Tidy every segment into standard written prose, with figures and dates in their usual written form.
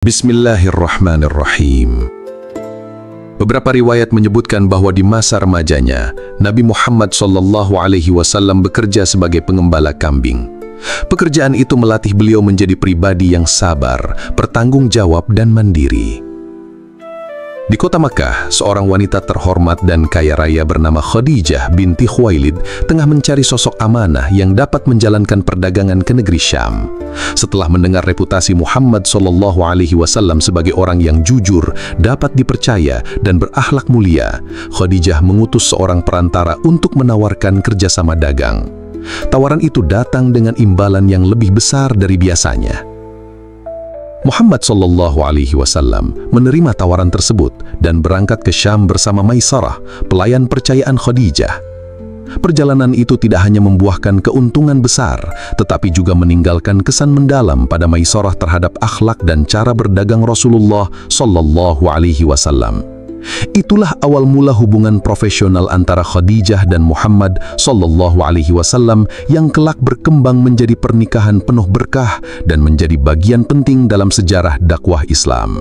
Bismillahirrahmanirrahim. Beberapa riwayat menyebutkan bahwa di masa remajanya, Nabi Muhammad SAW bekerja sebagai pengembala kambing. Pekerjaan itu melatih beliau menjadi pribadi yang sabar, bertanggung jawab, dan mandiri. Di kota Makkah, seorang wanita terhormat dan kaya raya bernama Khadijah binti Khuwailid tengah mencari sosok amanah yang dapat menjalankan perdagangan ke negeri Syam. Setelah mendengar reputasi Muhammad SAW sebagai orang yang jujur, dapat dipercaya, dan berakhlak mulia, Khadijah mengutus seorang perantara untuk menawarkan kerjasama dagang. Tawaran itu datang dengan imbalan yang lebih besar dari biasanya. Muhammad SAW menerima tawaran tersebut dan berangkat ke Syam bersama Maisarah, pelayan percayaan Khadijah. Perjalanan itu tidak hanya membuahkan keuntungan besar, tetapi juga meninggalkan kesan mendalam pada Maisarah terhadap akhlak dan cara berdagang Rasulullah SAW. Itulah awal mula hubungan profesional antara Khadijah dan Muhammad SAW yang kelak berkembang menjadi pernikahan penuh berkah dan menjadi bagian penting dalam sejarah dakwah Islam.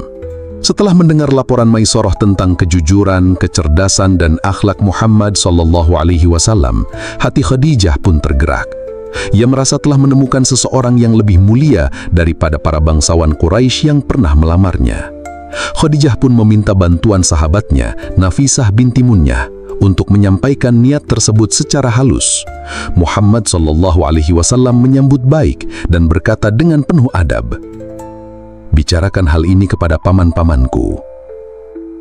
Setelah mendengar laporan Maisarah tentang kejujuran, kecerdasan, dan akhlak Muhammad SAW, hati Khadijah pun tergerak. Ia merasa telah menemukan seseorang yang lebih mulia daripada para bangsawan Quraisy yang pernah melamarnya. Khadijah pun meminta bantuan sahabatnya, Nafisah binti Munyah, untuk menyampaikan niat tersebut secara halus. Muhammad SAW menyambut baik dan berkata dengan penuh adab, "Bicarakan hal ini kepada paman-pamanku."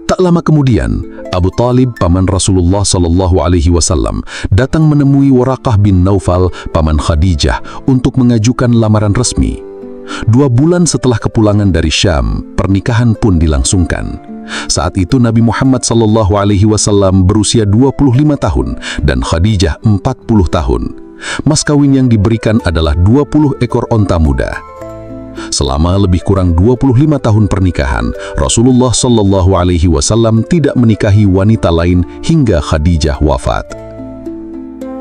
Tak lama kemudian, Abu Talib, paman Rasulullah SAW, datang menemui Waraqah bin Naufal, paman Khadijah, untuk mengajukan lamaran resmi. 2 bulan setelah kepulangan dari Syam, pernikahan pun dilangsungkan. Saat itu Nabi Muhammad SAW berusia 25 tahun dan Khadijah 40 tahun. Mas kawin yang diberikan adalah 20 ekor onta muda. Selama lebih kurang 25 tahun pernikahan, Rasulullah SAW tidak menikahi wanita lain hingga Khadijah wafat.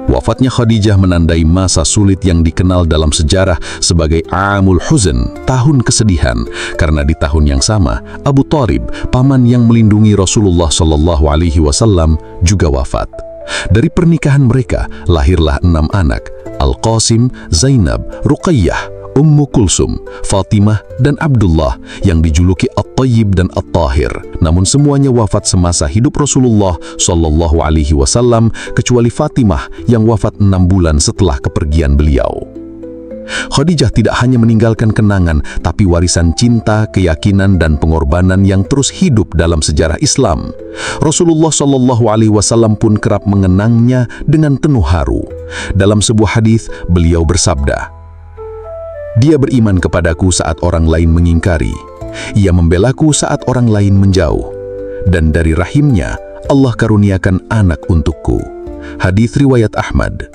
Wafatnya Khadijah menandai masa sulit yang dikenal dalam sejarah sebagai Amul Huzn, tahun kesedihan, karena di tahun yang sama, Abu Talib, paman yang melindungi Rasulullah SAW, juga wafat. Dari pernikahan mereka, lahirlah 6 anak, Al-Qasim, Zainab, Ruqayyah, Ummu Kulsum, Fatimah, dan Abdullah yang dijuluki At-Tayyib dan At-Tahir. Namun semuanya wafat semasa hidup Rasulullah SAW, kecuali Fatimah yang wafat 6 bulan setelah kepergian beliau. Khadijah tidak hanya meninggalkan kenangan, tapi warisan cinta, keyakinan, dan pengorbanan yang terus hidup dalam sejarah Islam. Rasulullah SAW pun kerap mengenangnya dengan penuh haru. Dalam sebuah hadis, beliau bersabda, "Dia beriman kepadaku saat orang lain mengingkari. Ia membelaku saat orang lain menjauh. Dan dari rahimnya, Allah karuniakan anak untukku." Hadis riwayat Ahmad.